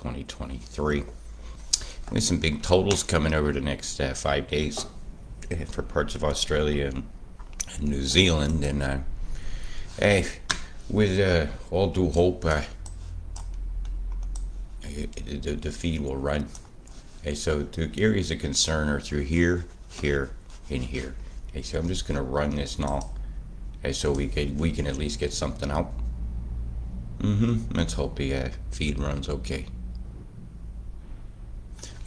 2023. With some big totals coming over the next 5 days for parts of Australia and New Zealand. And with all due hope, the feed will run. So the areas of concern are through here, here, and here. So I'm just going to run this now, so we can at least get something out. Let's hope the feed runs okay.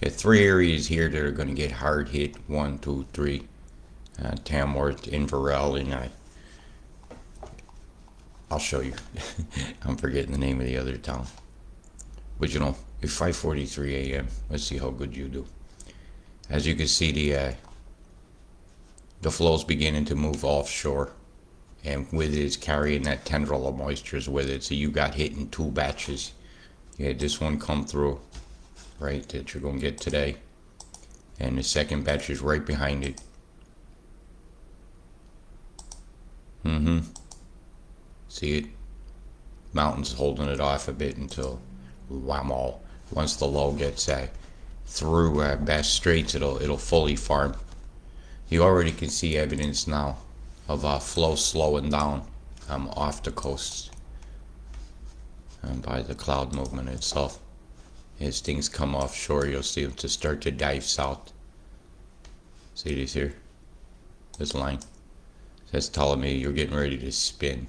Got 3 areas here that are going to get hard hit. 1, 2, 3. Tamworth, Inverell, and I'll show you. I'm forgetting the name of the other town. But you know, it's 5:43 a.m. Let's see how good you do. As you can see, the flow's beginning to move offshore, and with it, it's carrying that tendril of moistures with it. So you got hit in 2 batches. You had this one come through, right, that you're gonna get today, and the second batch is right behind it. See it? Mountains holding it off a bit until whammo. Once the low gets through Bass Straits, it'll fully farm. You already can see evidence now of flow slowing down off the coast by the cloud movement itself. As things come offshore, you'll see them to start to dive south. See this here? This line. That's telling me you're getting ready to spin.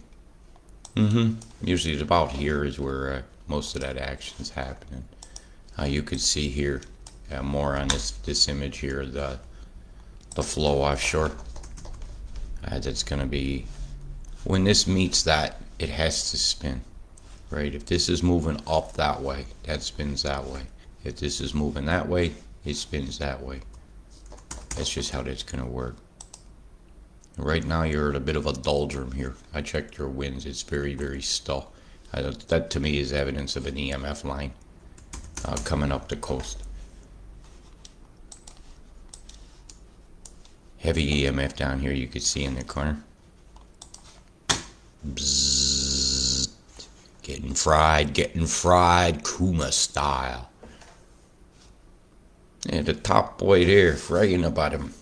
Usually it's about here is where most of that action's happening. You can see here more on this image here, the flow offshore. That's going to be, when this meets that, it has to spin, right? If this is moving up that way, that spins that way. If this is moving that way, it spins that way. That's just how that's going to work. Right now you're at a bit of a doldrum here. I checked your winds, it's very, very still. That to me is evidence of an EMF line coming up the coast. Heavy EMF down here you could see in the corner. Bzzzt. Getting fried, Kuma style. And the top boy there, frying about him.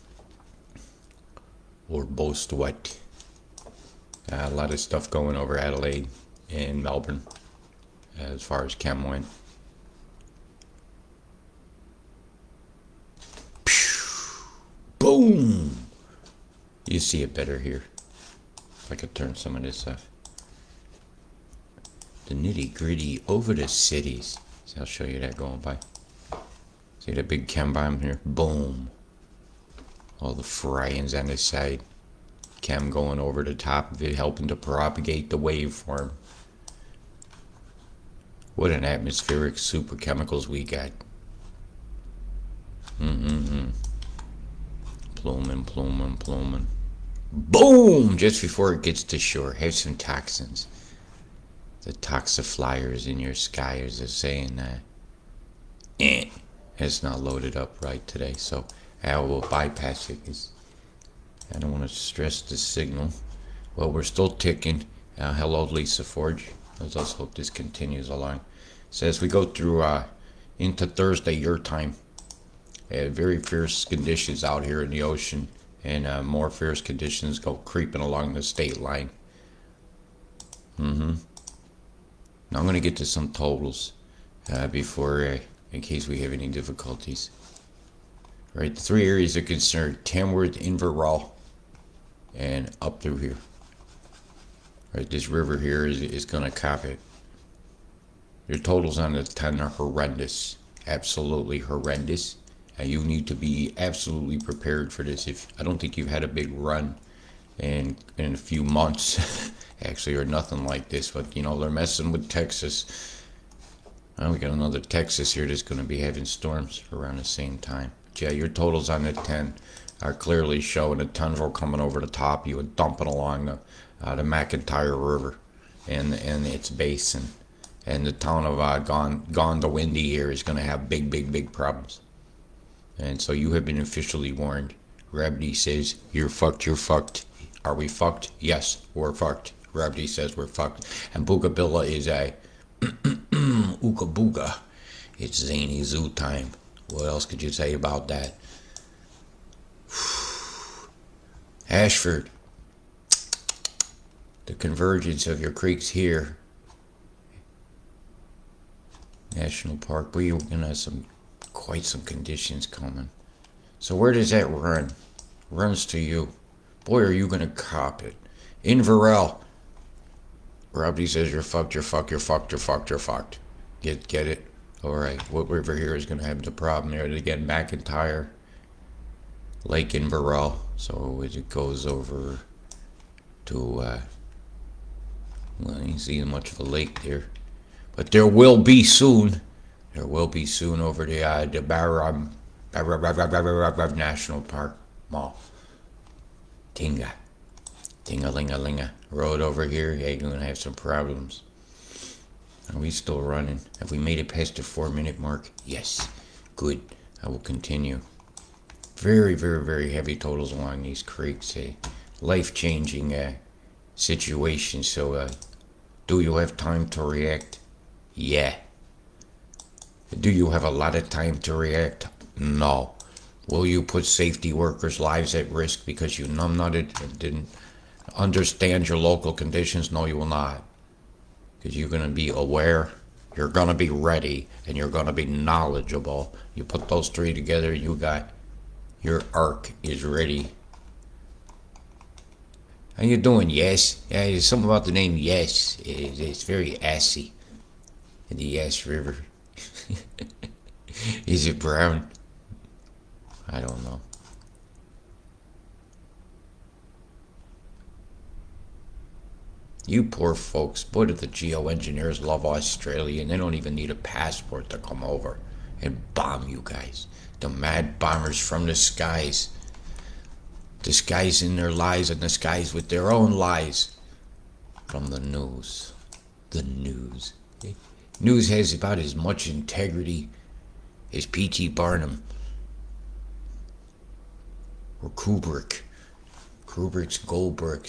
Or boast what? A lot of stuff going over Adelaide and Melbourne as far as chem went. Boom! You see it better here. If I could turn some of this off. The nitty gritty over the cities. So I'll show you that going by. See the big chem bomb here? Boom! All the fryings on this side. Chem going over the top of it, helping to propagate the waveform. What an atmospheric superchemicals we got. Pluming. Boom! Just before it gets to shore. Have some toxins. The toxiflyers in your sky are saying that it's not loaded up right today, so I will bypass it because I don't want to stress the signal. Well, we're still ticking. Hello, Lisa Forge. Let's hope this continues along. So as we go through into Thursday, your time, very fierce conditions out here in the ocean, and more fierce conditions go creeping along the state line. Now I'm going to get to some totals before, in case we have any difficulties. Right, the 3 areas of concern: Tamworth, Inverell, and up through here. Right, this river here is going to cop it. Your totals on the 10 are horrendous, absolutely horrendous. And you need to be absolutely prepared for this. I don't think you've had a big run in a few months, actually, or nothing like this. But you know they're messing with Texas. We got another Texas here that's going to be having storms around the same time. Yeah, your totals on the 10 are clearly showing a tundra coming over the top. You would dump it along the McIntyre River and its basin. And the town of Gone the Windy here is going to have big problems. And so you have been officially warned. Gravity says, you're fucked. Are we fucked? Yes, we're fucked. Gravity says we're fucked. And Boogabilla is a ooga booga. It's zany zoo time. What else could you say about that? Ashford, the convergence of your creeks here. National Park, we're gonna have quite some conditions coming. So where does that run? Runs to you. Boy, are you gonna cop it. Inverell. Robbie says you're fucked, you're fucked, you're fucked, you're fucked, you're fucked. Get it? Alright, what river here is gonna have the problem there? Again, McIntyre, Lake Inverell. So as it goes over to well, you don't see much of a lake there. But there will be soon. There will be soon over the Barram National Park Mall. Tinga. Tinga-linga-linga. Road over here, yeah, you're going to have some problems. Are we still running? Have we made it past the 4-minute mark? Yes. Good. I will continue. Very, very, very heavy totals along these creeks. A life-changing situation. So, do you have time to react? Yeah. Do you have a lot of time to react? No. Will you put safety workers' lives at risk because you numbnutted and didn't understand your local conditions? No, you will not. Because you're going to be aware, you're going to be ready, and you're going to be knowledgeable. You put those three together, you got your arc is ready. How you doing? Yes. Yeah, there's something about the name Yes. It's very assy. The Yes River. Is it brown? I don't know. You poor folks. Boy, do the geoengineers love Australia, and they don't even need a passport to come over and bomb you guys. The mad bombers from the skies. Disguising their lies and disguised with their own lies. From the news. The news. News has about as much integrity as P.T. Barnum or Kubrick. Kubrick's Goldberg.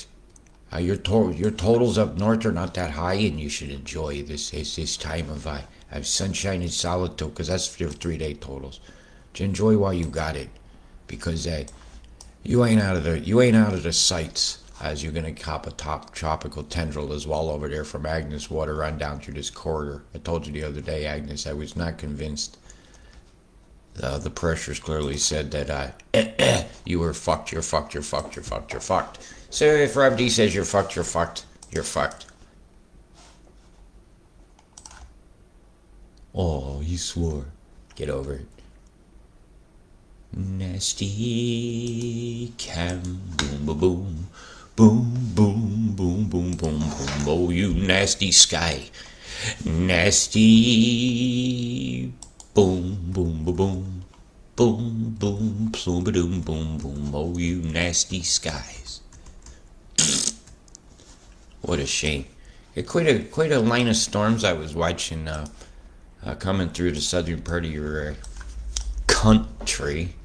Your totals up north are not that high, and you should enjoy this time of sunshine and solitude, because that's your 3-day totals. To enjoy while you got it, because you ain't out of the sights as you're gonna cop a top tropical tendril as well over there from Agnes Water on down through this corridor. I told you the other day, Agnes, I was not convinced. The pressures clearly said that you were fucked, you're fucked, you're fucked, you're fucked, you're fucked. So if Rob D says you're fucked, you're fucked, you're fucked. Oh, he swore. Get over it. Nasty cam, boom, boom, boom. Boom, boom, boom, boom, boom, boom. Oh, you nasty sky. Nasty. Boom, boom, boom, boom. Boom, boom, boom, boom, boom, boom. Oh, you nasty skies. What a shame. Quite a line of storms I was watching coming through the southern part of your country.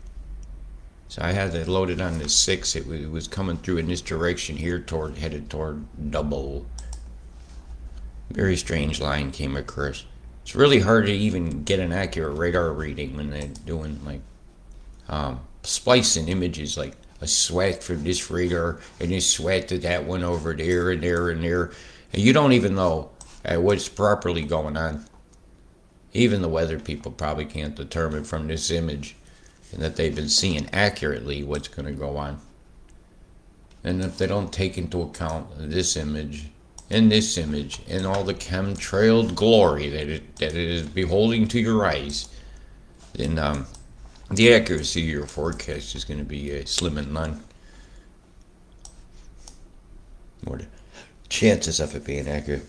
So I had it loaded on the 6. It was coming through in this direction here, headed toward Double. Very strange line came across. It's really hard to even get an accurate radar reading when they're doing like splicing images, like a sweat from this radar and this sweat to that one over there and there and there. And you don't even know what's properly going on. Even the weather people probably can't determine from this image, and that they've been seeing accurately what's going to go on. And if they don't take into account this image and this image and all the chemtrailed glory that it is beholding to your eyes, then the accuracy of your forecast is going to be slim and none. Or the chances of it being accurate.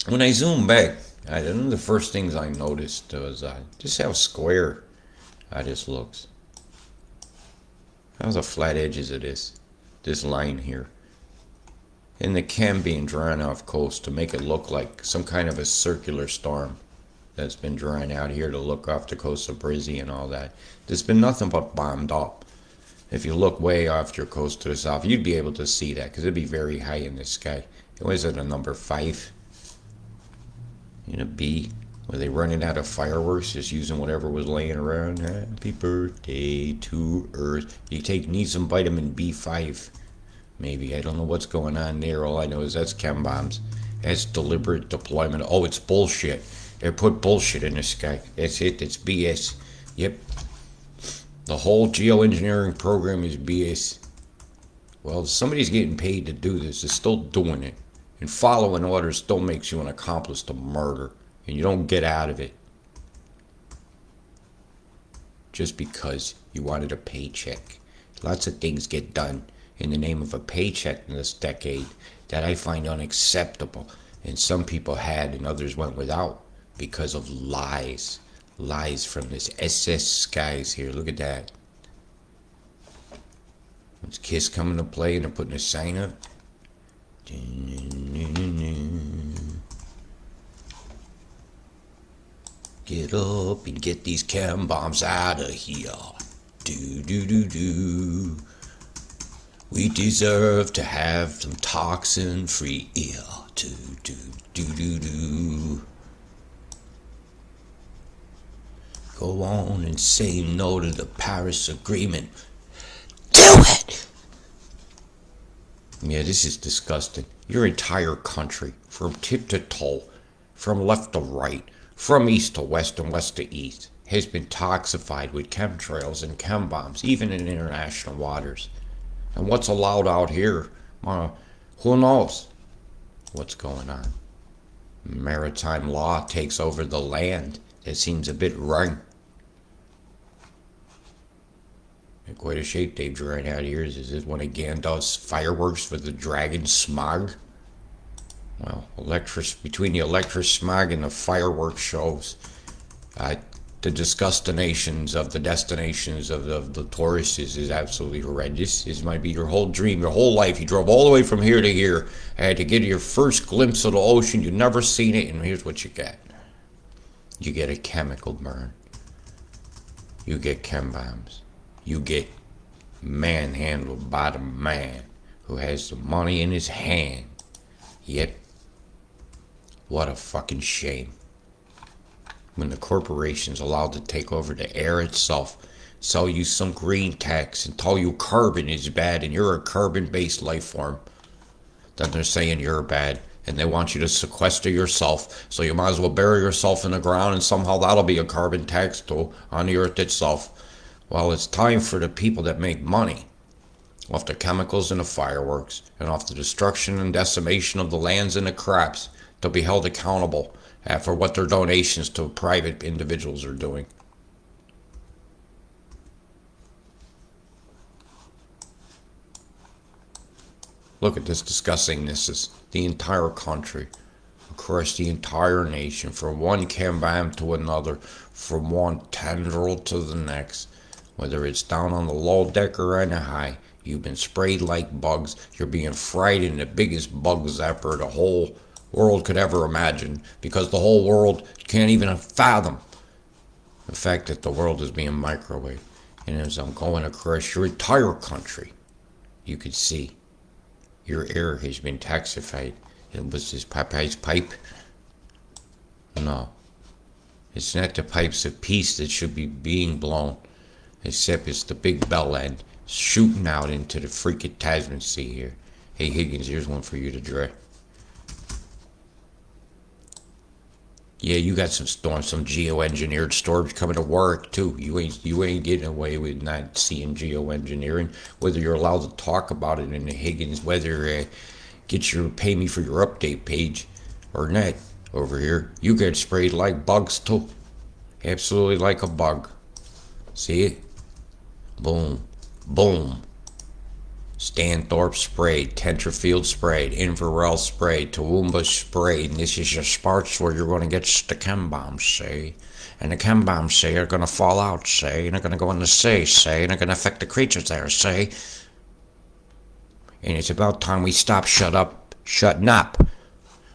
When I zoom back, one of the first things I noticed was just how square this looks. How's the flat edges of this line here? And the chem being drawn off coast to make it look like some kind of a circular storm that's been drawn out here to look off the coast of Brizzy and all that. There's been nothing but bombed up. If you look way off your coast to the south, you'd be able to see that because it'd be very high in the sky. It was at a number 5 in a B. Were they running out of fireworks, just using whatever was laying around? Happy birthday to Earth. Need some vitamin B5. Maybe. I don't know what's going on there. All I know is that's chem bombs. That's deliberate deployment. Oh, it's bullshit. They put bullshit in the sky. That's it. It's BS. Yep. The whole geoengineering program is BS. Well, somebody's getting paid to do this. They're still doing it. And following orders still makes you an accomplice to murder. And you don't get out of it just because you wanted a paycheck. Lots of things get done in the name of a paycheck in this decade that I find unacceptable. And some people had and others went without because of lies. Lies from this SS skies here. Look at that. When's KISS coming to play and they're putting a sign up? Get up and get these chem bombs out of here. Do do do do. We deserve to have some toxin-free air. Do do do do do. Go on and say no to the Paris Agreement. Do it! Yeah, this is disgusting. Your entire country, from tip to toe, from left to right, from east to west and west to east, has been toxified with chemtrails and chem bombs, even in international waters. And what's allowed out here, who knows what's going on? Maritime law takes over the land. It seems a bit wrong. Quite a shape they've drawn out here. Is this one of Gandalf's fireworks for the dragon smog? Well, between the electric smog and the fireworks shows, the destinations of the tourists is absolutely horrendous. This might be your whole dream, your whole life. You drove all the way from here to here, had to get your first glimpse of the ocean. You've never seen it, and here's what you get. You get a chemical burn. You get chem bombs. You get manhandled by the man who has the money in his hand. Yet, what a fucking shame. When the corporation's allowed to take over the air itself, sell you some green tax and tell you carbon is bad and you're a carbon-based life form, then they're saying you're bad and they want you to sequester yourself, so you might as well bury yourself in the ground and somehow that'll be a carbon tax too on the earth itself. Well, it's time for the people that make money off the chemicals and the fireworks and off the destruction and decimation of the lands and the crops to be held accountable for what their donations to private individuals are doing. Look at this disgusting. This is the entire country, across the entire nation, from one chem bomb to another, from one tendril to the next. Whether it's down on the low deck or on the high, you've been sprayed like bugs. You're being fried in the biggest bug zapper the whole world could ever imagine, because the whole world can't even fathom the fact that the world is being microwaved. And as I'm going across your entire country, you could see your air has been toxified. And was this Popeye's pipe? No. It's not the pipes of peace that should be being blown. Except it's the big bell end shooting out into the freaking Tasman Sea here. Hey Higgins, here's one for you to draw. Yeah, you got some storms, some geoengineered storms coming to work too. You ain't getting away with not seeing geoengineering. Whether you're allowed to talk about it in the Higgins, whether pay me for your update page or not over here, you get sprayed like bugs too. Absolutely like a bug. See it? Boom, boom. Stanthorpe sprayed, Tenterfield sprayed, Inverell sprayed, Toowoomba sprayed, and this is your spots where you're going to get the chem bombs, say. And the chem bombs, say, are going to fall out, say, and they're going to go in the sea, say, and they're going to affect the creatures there, say. And it's about time we stop shutting up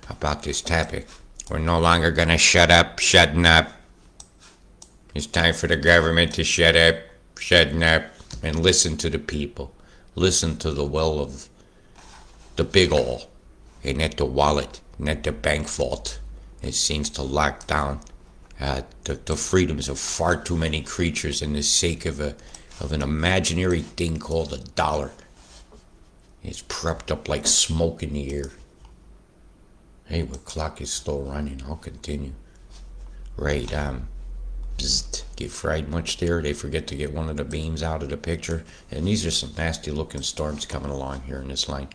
about this topic. We're no longer going to shutting up. It's time for the government to shutting up, and listen to the people. Listen to the will of the big ol', and not the wallet, not the bank vault. It seems to lock down The freedoms of far too many creatures in the sake of an imaginary thing called a dollar. It's prepped up like smoke in the air. Hey, the clock is still running. I'll continue. Right, get fried much there? They forget to get one of the beams out of the picture. And these are some nasty looking storms coming along here in this line.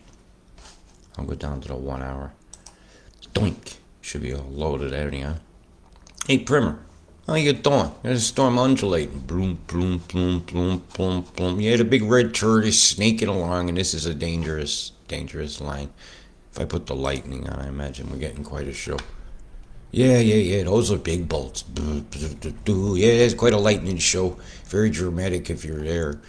I'll go down to the 1 hour. Doink. Should be all loaded anyhow. Hey, Primer. How you doing? There's a storm undulating. Bloom, bloom, bloom, bloom, bloom, bloom. Yeah, the big red turd is snaking along, and this is a dangerous, dangerous line. If I put the lightning on, I imagine we're getting quite a show. Yeah, those are big bolts. Yeah, it's quite a lightning show. Very dramatic if you're there.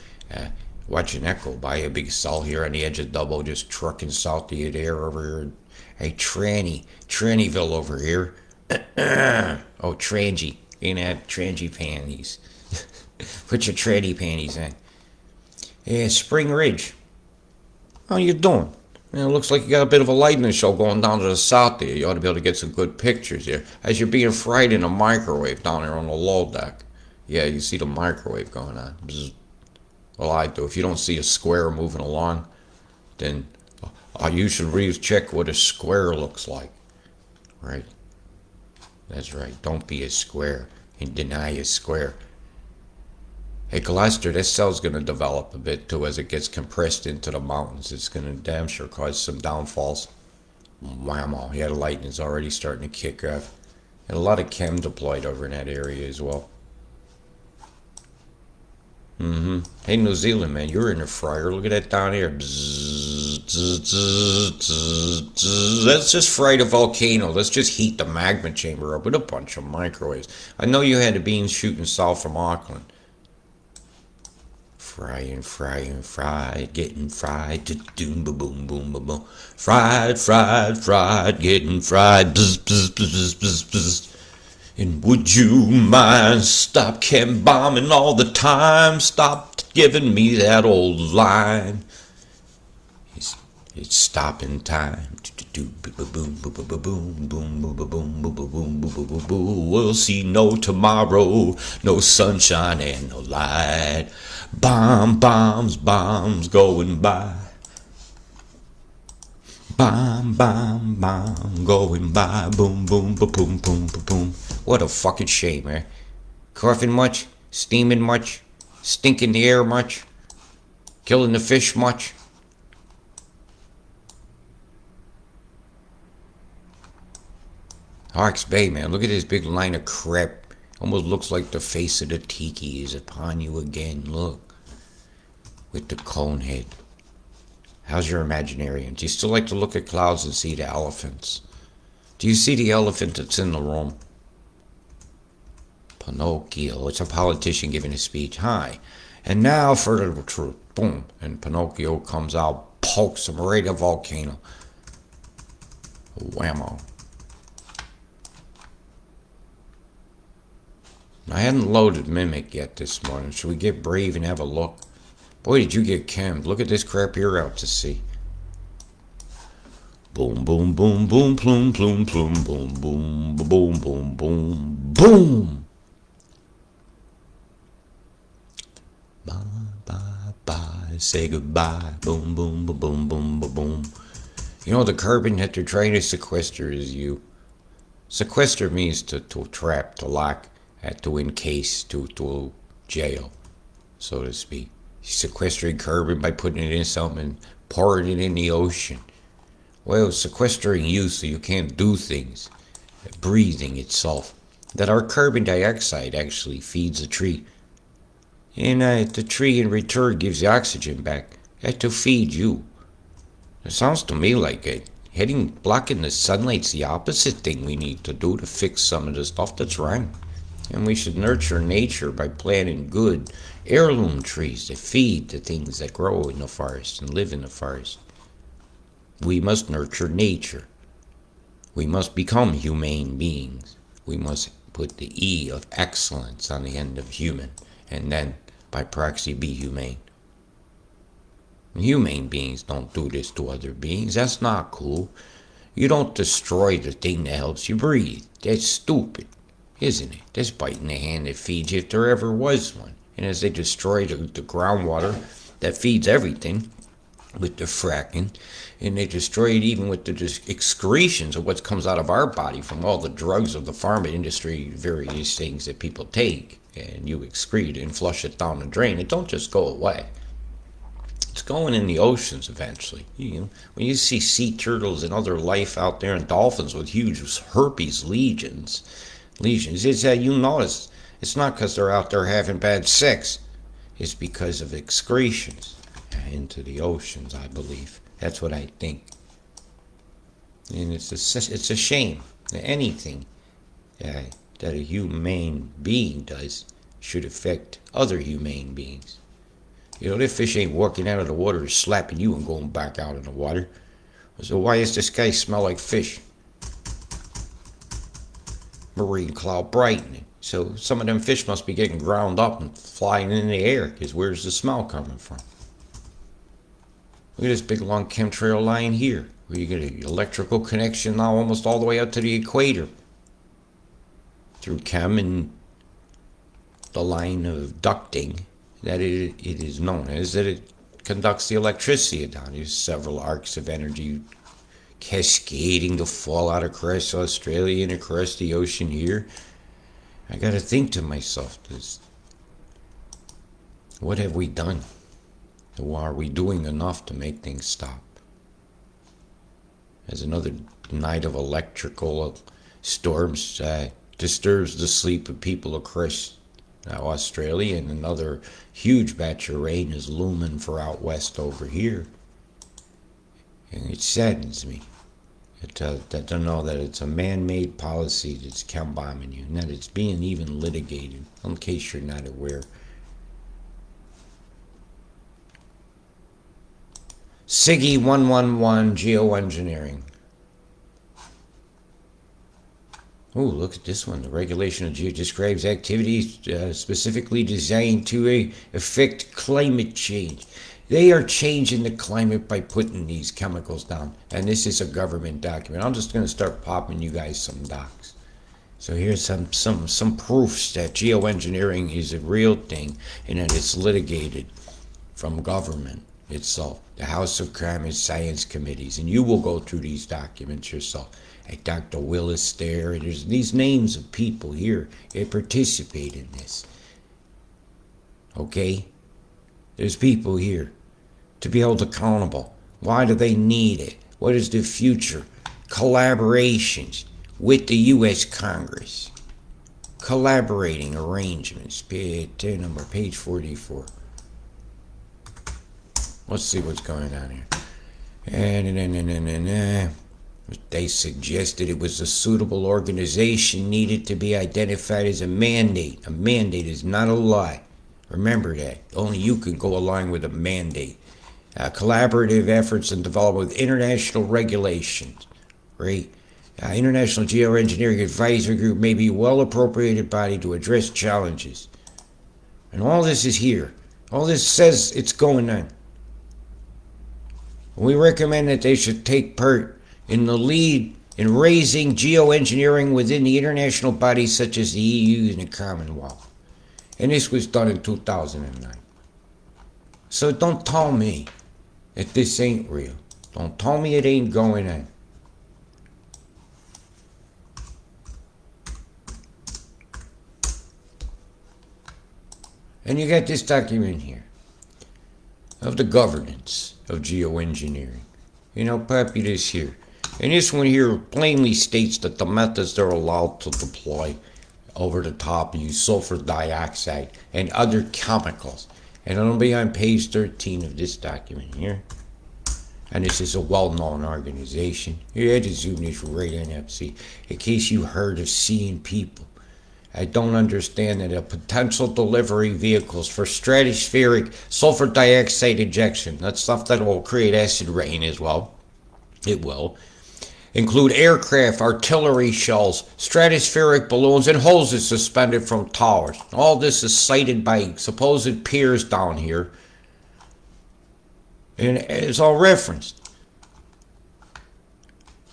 Watching that go by, a big cell here on the edge of Dubbo, just trucking south of the air over here. Hey, Trannyville over here. Oh, Trangy. Ain't that Trangy panties? Put your tranny panties on. Yeah, Spring Ridge. How you doing? It looks like you got a bit of a lightning show going down to the south there. You ought to be able to get some good pictures here. As you're being fried in a microwave down there on the low deck. Yeah, you see the microwave going on. Bzz. Well, I do. If you don't see a square moving along, then you should really check what a square looks like. Right? That's right. Don't be a square and deny a square. Hey, Gloucester, this cell's going to develop a bit, too, as it gets compressed into the mountains. It's going to damn sure cause some downfalls. Whammo. Yeah, the lightning's already starting to kick off. And a lot of chem deployed over in that area as well. Hey, New Zealand, man, you're in the fryer. Look at that down here. Bzz, bzz, bzz, bzz, bzz. Let's just fry the volcano. Let's just heat the magma chamber up with a bunch of microwaves. I know you had the beams shooting south from Auckland. Frying, getting fried, doom, boom, boom, boom, boom, boom. Fried, getting fried, bzz, bzz, bzz, bzz, bzz. And would you mind stop chem bombing all the time? Stop giving me that old line. It's stopping time. We'll see no tomorrow, no sunshine and no light. Bombs going by. Bomb, going by. Boom, boom, ba boom, boom, ba boom. What a fucking shame, eh? Coughing much? Steaming much? Stinking the air much? Killing the fish much? Hawke's Bay, man, look at this big line of crap. Almost looks like the face of the tiki is upon you again. Look. With the cone head. How's your imaginarium? Do you still like to look at clouds and see the elephants? Do you see the elephant that's in the room? Pinocchio. It's a politician giving a speech. Hi. And now for the truth. Boom. And Pinocchio comes out, pokes him right at the volcano. Whammo. I hadn't loaded Mimic yet this morning. Should we get brave and have a look? Boy, did you get chemmed. Look at this crap you're out to sea. Boom, boom, boom, boom, plume, plume, plume, boom, boom, boom, boom, boom, boom. Bye, say goodbye. Boom, boom, boom, boom, boom, boom. You know, the carbon that they're trying to sequester is you. Sequester means to trap, to lock, to encase, to jail, so to speak. Sequestering carbon by putting it in something and pouring it in the ocean. Well, sequestering you so you can't do things. Breathing itself. That our carbon dioxide actually feeds a tree. And the tree in return gives the oxygen back to feed you. It sounds to me like blocking the sunlight's the opposite thing we need to do to fix some of the stuff that's wrong. And we should nurture nature by planting good heirloom trees that feed the things that grow in the forest and live in the forest. We must nurture nature. We must become humane beings. We must put the E of excellence on the end of human, and then by proxy be humane. Humane beings don't do this to other beings. That's not cool. You don't destroy the thing that helps you breathe. That's stupid. isn't it? That's biting the hand that feeds you if there ever was one. And as they destroy the groundwater that feeds everything with the fracking, and they destroy it even with the excretions of what comes out of our body from all the drugs of the pharma industry, various things that people take, and you excrete and flush it down the drain. It don't just go away. It's going in the oceans eventually. When you see sea turtles and other life out there and dolphins with huge herpes lesions, it's that you notice it's not because they're out there having bad sex. It's because of excretions into the oceans, I believe. That's what I think. And it's a shame that anything that a humane being does should affect other humane beings. That fish ain't walking out of the water, slapping you and going back out in the water. So why does this guy smell like fish? Marine cloud brightening. So some of them fish must be getting ground up and flying in the air, because where's the smell coming from? Look at this big long chemtrail line here, where you get an electrical connection now almost all the way out to the equator. Through chem and the line of ducting that it is known as, that it conducts the electricity down. There's several arcs of energy cascading to fall out across Australia and across the ocean here. I gotta think to myself, what have we done? Or are we doing enough to make things stop? As another night of electrical storms disturbs the sleep of people across Australia, and another huge batch of rain is looming for out west over here. And it saddens me to know that it's a man-made policy that's chem bombing you, and that it's being even litigated, in case you're not aware. SIGI 111 geoengineering. Oh, look at this one. The regulation of describes activities specifically designed to affect climate change. They are changing the climate by putting these chemicals down. And this is a government document. I'm just going to start popping you guys some docs. So here's some proofs that geoengineering is a real thing and that it's litigated from government itself. The House of Climate Science Committees. And you will go through these documents yourself. Like Dr. Willis there, and there's these names of people here that participate in this. Okay? There's people here to be held accountable. Why do they need it? What is the future? Collaborations with the U.S. Congress. Collaborating arrangements. Page 44. Let's see what's going on here. They suggested it was a suitable organization needed to be identified as a mandate. A mandate is not a lie. Remember that. Only you can go along with a mandate. Collaborative efforts and development with international regulations. Right? International Geoengineering Advisory Group may be a well-appropriated body to address challenges. And all this is here. All this says it's going on. We recommend that they should take part in the lead in raising geoengineering within the international bodies such as the EU and the Commonwealth. And this was done in 2009. So don't tell me that this ain't real. Don't tell me it ain't going on. And you got this document here of the governance of geoengineering. Pappy, this here. And this one here plainly states that the methods they're allowed to deploy over the top use sulfur dioxide and other chemicals. And it'll be on page 13 of this document here. And this is a well-known organization. Here, I had to zoom this right in up, see, in case you heard of seeing people. I don't understand that a potential delivery vehicles for stratospheric sulfur dioxide injection, that's stuff that will create acid rain as well. It will. Include aircraft, artillery shells, stratospheric balloons, and hoses suspended from towers. All this is cited by supposed peers down here. And it's all referenced.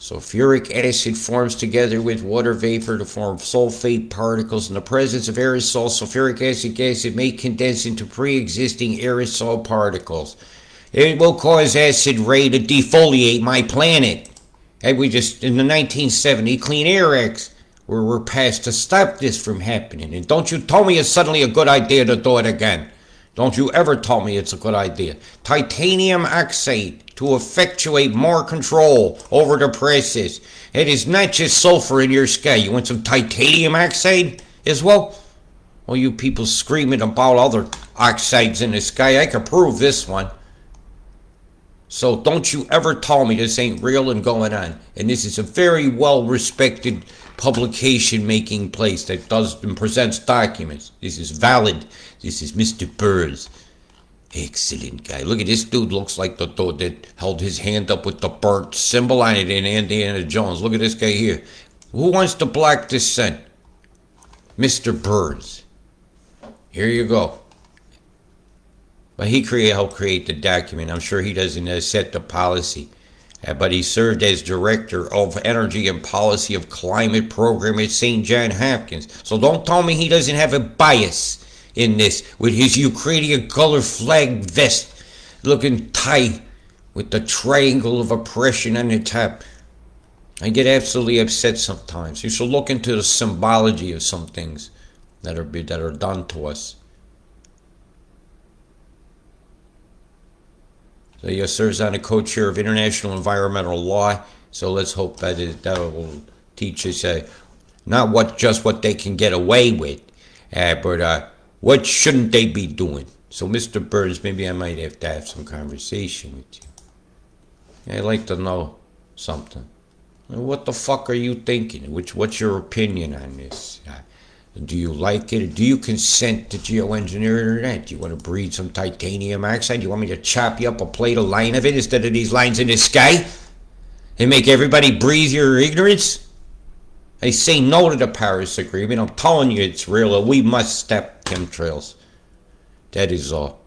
Sulfuric acid forms together with water vapor to form sulfate particles. In the presence of aerosol, sulfuric acid gases may condense into pre-existing aerosol particles. It will cause acid rain to defoliate my planet. And we just, in the 1970 Clean Air Acts, were passed to stop this from happening. And don't you tell me it's suddenly a good idea to do it again. Don't you ever tell me it's a good idea. Titanium oxide to effectuate more control over the presses. It is not just sulfur in your sky. You want some titanium oxide as well? Well, you people screaming about other oxides in the sky, I could prove this one. So don't you ever tell me this ain't real and going on. And this is a very well-respected publication making place that does and presents documents. This is valid. This is Mr. Burrs. Excellent guy. Look at this dude, looks like the dude that held his hand up with the burnt symbol on it in Indiana Jones. Look at this guy here. Who wants to block this sun? Mr. Burrs. Here you go. But he helped create the document. I'm sure he doesn't set the policy. But he served as director of energy and policy of climate program at St. John Hopkins. So don't tell me he doesn't have a bias in this with his Ukrainian color flag vest looking tie with the triangle of oppression on the top. I get absolutely upset sometimes. You should look into the symbology of some things that are done to us. So he serves on the co-chair of international environmental law. So let's hope that will teach us not what they can get away with, but what shouldn't they be doing. So Mr. Burns, maybe I might have to have some conversation with you. I'd like to know something. What the fuck are you thinking? What's your opinion on this? Do you like it? Do you consent to geoengineering or not? Do you want to breed some titanium oxide? Do you want me to chop you up a plate of line of it instead of these lines in the sky? And make everybody breathe your ignorance? I say no to the Paris Agreement. I'm telling you it's real. We must stop chemtrails. That is all.